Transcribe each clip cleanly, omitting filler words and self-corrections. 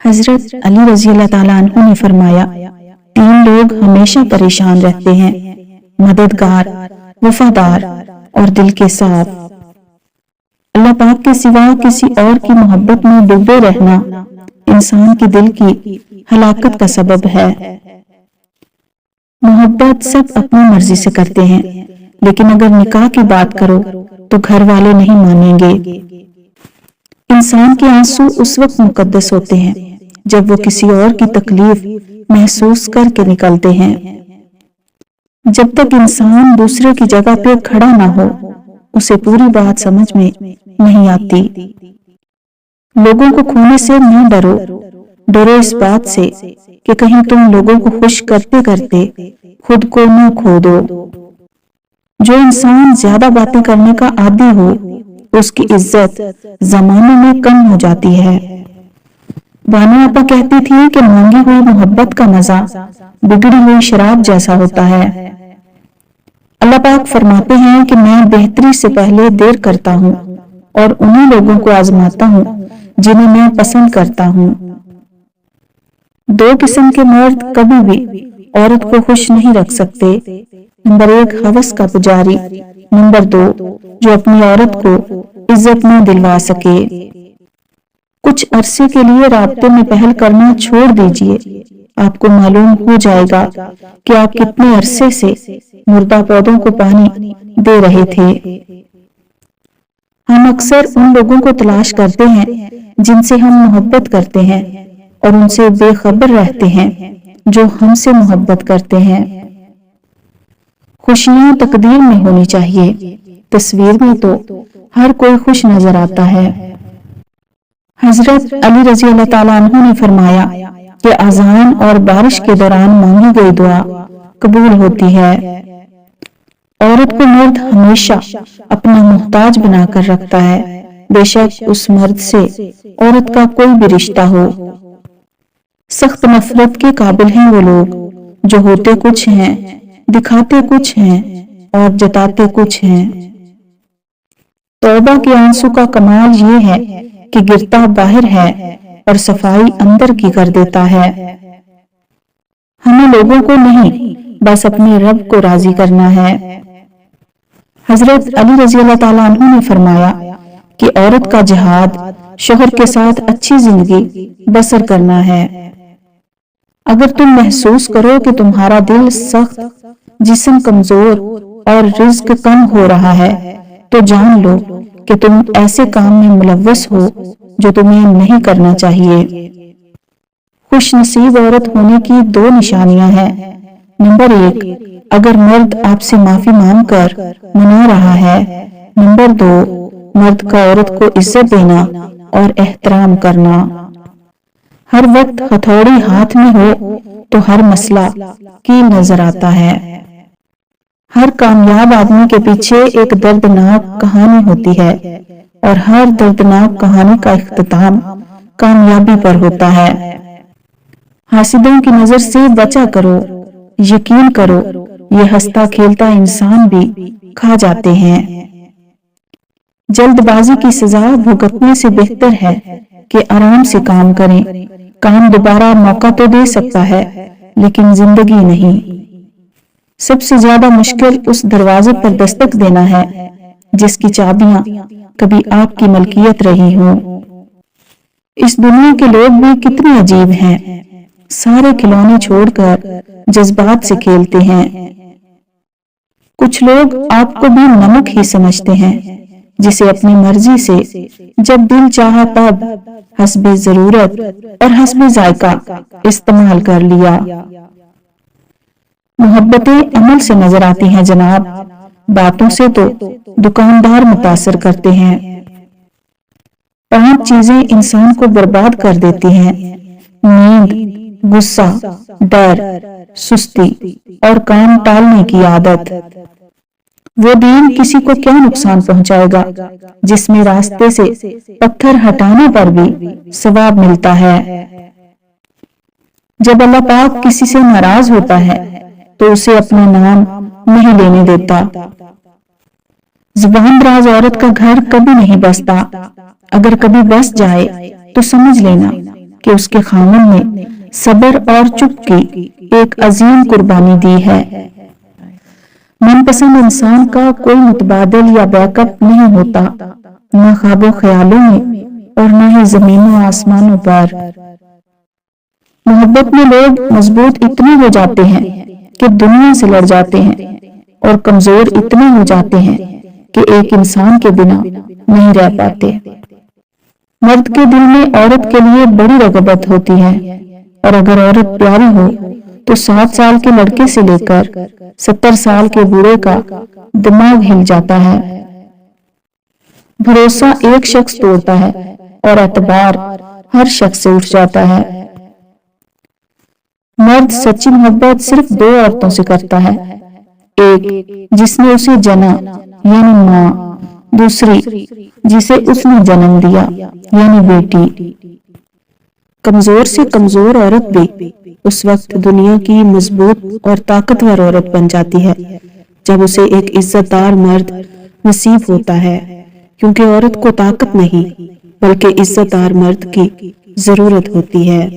حضرت علی رضی اللہ تعالیٰ عنہ نے فرمایا، 3 لوگ ہمیشہ پریشان رہتے ہیں: مددگار، وفادار اور دل کے صاف۔ اللہ پاک کے سوا کسی اور کی محبت میں ڈوبے رہنا انسان کے دل کی ہلاکت کا سبب ہے۔ محبت سب اپنی مرضی سے کرتے ہیں، لیکن اگر نکاح کی بات کرو تو گھر والے نہیں مانیں گے۔ انسان کے آنسو اس وقت مقدس ہوتے ہیں جب وہ کسی اور کی تکلیف محسوس کر کے نکلتے ہیں۔ جب تک انسان دوسرے کی جگہ پہ کھڑا نہ ہو، اسے پوری بات سمجھ میں نہیں آتی۔ لوگوں کو کھونے سے نہ ڈرو، ڈرو اس بات سے کہ کہیں تم لوگوں کو خوش کرتے کرتے خود کو نہ کھو دو۔ جو انسان زیادہ باتیں کرنے کا عادی ہو، اس کی عزت زمانے میں کم ہو جاتی ہے۔ بانو آپا کہتی تھی کہ مانگی ہوئی محبت کا مزہ بگڑی ہوئی شراب جیسا ہوتا ہے۔ اللہ پاک فرماتے ہیں کہ میں بہتری سے پہلے دیر کرتا ہوں اور انہی لوگوں کو آزماتا ہوں جنہیں میں پسند کرتا ہوں۔ 2 قسم کے مرد کبھی بھی عورت کو خوش نہیں رکھ سکتے: نمبر 1 ہوس کا پجاری، نمبر 2 جو اپنی عورت کو عزت نہ دلوا سکے۔ کچھ عرصے کے لیے رابطے میں پہل کرنا چھوڑ دیجئے، آپ کو معلوم ہو جائے گا کہ آپ کتنے عرصے سے مردہ پودوں کو پانی دے رہے تھے۔ ہم اکثر ان لوگوں کو تلاش کرتے ہیں جن سے ہم محبت کرتے ہیں اور ان سے بے خبر رہتے ہیں جو ہم سے محبت کرتے ہیں۔ خوشیاں تقدیر میں ہونی چاہیے، تصویر میں تو ہر کوئی خوش نظر آتا ہے۔ حضرت علی رضی اللہ تعالیٰ عنہ نے فرمایا کہ اذان اور بارش کے دوران مانگی گئی دعا قبول ہوتی ہے۔ عورت کو مرد ہمیشہ اپنا محتاج بنا کر رکھتا ہے، بے شک اس مرد سے عورت کا کوئی بھی رشتہ ہو۔ سخت نفرت کے قابل ہیں وہ لوگ جو ہوتے کچھ ہیں، دکھاتے کچھ ہیں اور جتاتے کچھ ہیں۔ توبہ کے آنسو کا کمال یہ ہے کہ گرتا باہر ہے اور صفائی اندر کی کر دیتا ہے۔ ہمیں لوگوں کو نہیں، بس اپنے رب کو راضی کرنا ہے۔ حضرت علی رضی اللہ تعالیٰ عنہ نے فرمایا کہ عورت کا جہاد شوہر کے ساتھ اچھی زندگی بسر کرنا ہے۔ اگر تم محسوس کرو کہ تمہارا دل سخت، جسم کمزور اور رزق کم ہو رہا ہے، تو جان لو کہ تم ایسے کام میں ملوث ہو جو تمہیں نہیں کرنا چاہیے۔ خوش نصیب عورت ہونے کی 2 نشانیاں ہیں: نمبر 1 اگر مرد آپ سے معافی مانگ کر منا رہا ہے، نمبر 2 مرد کا عورت کو عزت دینا اور احترام کرنا۔ ہر وقت ہتھوڑی ہاتھ میں ہو تو ہر مسئلہ کیل نظر آتا ہے۔ ہر کامیاب آدمی کے پیچھے ایک دردناک کہانی ہوتی ہے اور ہر دردناک کہانی کا اختتام کامیابی پر ہوتا ہے۔ حاسدوں کی نظر سے بچا کرو، یقین کرو یہ ہنستا کھیلتا انسان بھی کھا جاتے ہیں۔ جلد بازی کی سزا بھگتنے سے بہتر ہے کہ آرام سے کام کریں۔ کام دوبارہ موقع تو دے سکتا ہے لیکن زندگی نہیں۔ سب سے زیادہ مشکل اس دروازے پر دستک دینا ہے جس کی چابیاں کبھی آپ کی ملکیت رہی ہوں۔ اس دنیا کے لوگ بھی کتنے عجیب ہیں، سارے کھلونے چھوڑ کر جذبات سے کھیلتے ہیں۔ کچھ لوگ آپ کو بھی نمک ہی سمجھتے ہیں جسے اپنی مرضی سے جب دل چاہا تب حسب ضرورت اور حسب ذائقہ استعمال کر لیا۔ محبتیں عمل سے نظر آتی ہیں جناب، باتوں سے تو دکاندار متاثر کرتے ہیں۔ 5 چیزیں انسان کو برباد کر دیتی ہیں: نیند، غصہ، ڈر، سستی اور کام ٹالنے کی عادت۔ وہ دین کسی کو کیا نقصان پہنچائے گا جس میں راستے سے پتھر ہٹانے پر بھی ثواب ملتا ہے۔ جب اللہ پاک کسی سے ناراض ہوتا ہے تو اسے اپنا نام نہیں لینے دیتا۔ زبان دراز عورت کا گھر کبھی نہیں بستا، اگر کبھی بس جائے تو سمجھ لینا کہ اس کے خامن نے صبر اور چپ کی ایک عظیم قربانی دی ہے۔ من پسند انسان کا کوئی متبادل یا بیک اپ نہیں ہوتا، نہ خواب و خیالوں میں اور نہ ہی زمینوں و آسمانوں پر۔ محبت میں لوگ مضبوط اتنے ہو جاتے ہیں کہ دنیا سے لڑ جاتے ہیں، اور کمزور اتنے ہو جاتے ہیں کہ ایک انسان کے بنا نہیں رہ پاتے۔ مرد کے دل میں عورت کے لیے بڑی رغبت ہوتی ہے، اور اگر عورت پیاری ہو تو 7 سال کے لڑکے سے لے کر 70 سال کے بوڑھے کا دماغ ہل جاتا ہے۔ بھروسہ ایک شخص توڑتا ہے اور اعتبار ہر شخص سے اٹھ جاتا ہے۔ مرد سچی محبت صرف 2 عورتوں سے کرتا ہے، ایک جس نے اسے جنا یعنی ماں، دوسری جسے اس نے جنم دیا یعنی بیٹی۔ کمزور سے کمزور عورت بھی اس وقت دنیا کی مضبوط اور طاقتور عورت بن جاتی ہے جب اسے ایک عزت دار مرد نصیب ہوتا ہے، کیونکہ عورت کو طاقت نہیں بلکہ عزت دار مرد کی ضرورت ہوتی ہے۔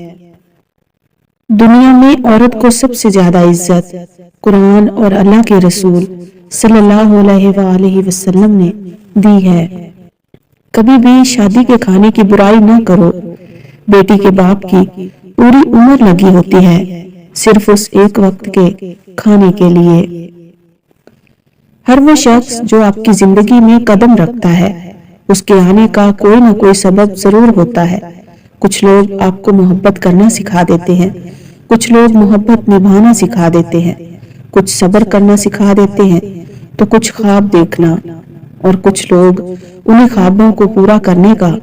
دنیا میں عورت کو سب سے زیادہ عزت قرآن اور اللہ کے رسول صلی اللہ علیہ وآلہ وسلم نے دی ہے۔ کبھی بھی شادی کے کھانے کی برائی نہ کرو۔ بیٹی کے باپ کی پوری عمر لگی ہوتی ہے صرف اس ایک وقت کے کھانے کے لیے۔ ہر وہ شخص جو آپ کی زندگی میں قدم رکھتا ہے اس کے آنے کا کوئی نہ کوئی سبب ضرور ہوتا ہے۔ کچھ لوگ آپ کو محبت کرنا سکھا دیتے ہیں، کچھ لوگ محبت نبھانا سکھا دیتے ہیں، کچھ صبر کرنا سکھا دیتے ہیں تو کچھ خواب دیکھنا، اور کچھ لوگ انہیں خوابوں کو پورا کرنے کا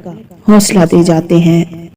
حوصلہ دے جاتے ہیں۔